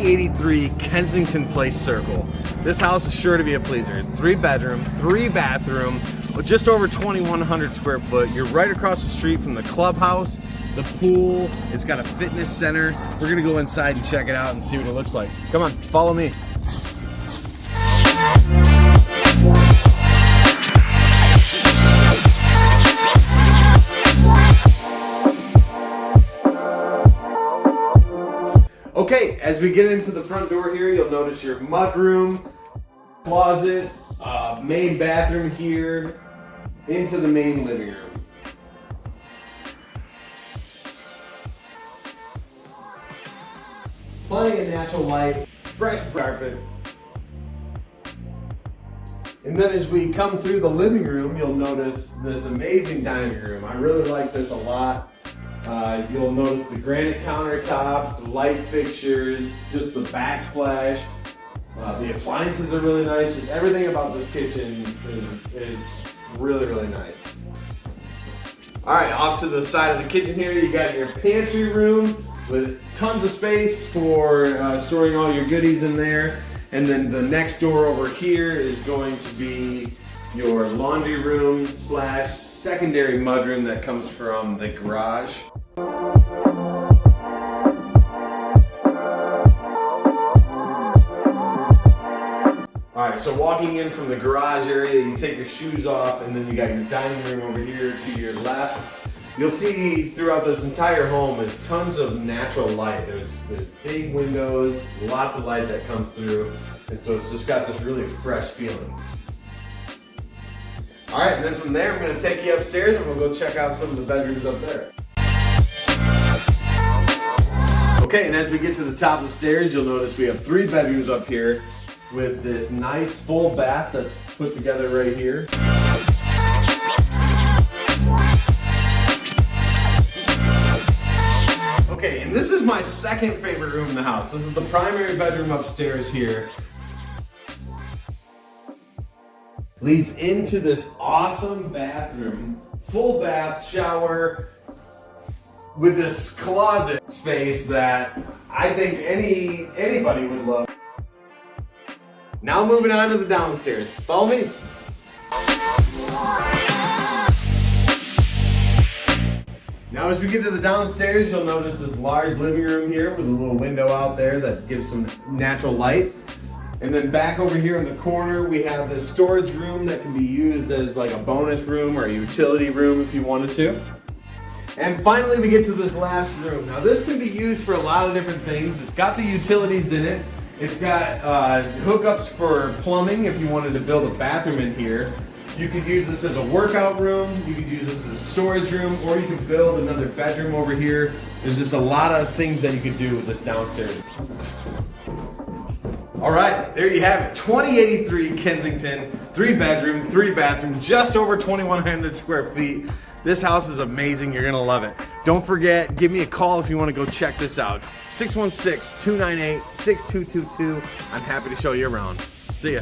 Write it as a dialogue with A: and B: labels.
A: 2083 Kensington Place Circle. This house is sure to be a pleaser. It's 3-bedroom, 3-bathroom, just over 2,100 square foot. You're right across the street from the clubhouse, the pool. It's got a fitness center. We're gonna go inside and check it out and see what it looks like. Come on, follow me. Okay, as we get into the front door here, you'll notice your mudroom, closet, main bathroom here, into the main living room. Plenty of natural light, fresh carpet. And then as we come through the living room, you'll notice this amazing dining room. I really like this a lot. You'll notice the granite countertops, the light fixtures, just the backsplash. The appliances are really nice. Just everything about this kitchen is really, really nice. All right, off to the side of the kitchen here, you got your pantry room with tons of space for storing all your goodies in there. And then the next door over here is going to be your laundry room / secondary mudroom that comes from the garage. Alright, so walking in from the garage area, you take your shoes off, and then you got your dining room over here to your left. You'll see throughout this entire home is tons of natural light. There's big windows, lots of light that comes through, and so it's just got this really fresh feeling. Alright, and then from there I'm going to take you upstairs and we'll go check out some of the bedrooms up there. Okay, and as we get to the top of the stairs, you'll notice we have 3 bedrooms up here with this nice full bath that's put together right here. Okay, and this is my second favorite room in the house. This is the primary bedroom upstairs here. Leads into this awesome bathroom, full bath, shower, with this closet space that I think anybody would love. Now moving on to the downstairs. Follow me. Now as we get to the downstairs, you'll notice this large living room here with a little window out there that gives some natural light. And then back over here in the corner, we have this storage room that can be used as like a bonus room or a utility room if you wanted to. And finally, we get to this last room. Now this can be used for a lot of different things. It's got the utilities in it. It's got hookups for plumbing if you wanted to build a bathroom in here. You could use this as a workout room, you could use this as a storage room, or you could build another bedroom over here. There's just a lot of things that you could do with this downstairs. All right, there you have it. 2083 Kensington, 3-bedroom, 3-bathroom, just over 2,100 square feet. This house is amazing. You're gonna love it. Don't forget, give me a call if you want to go check this out. 616-298-6222. I'm happy to show you around. See ya.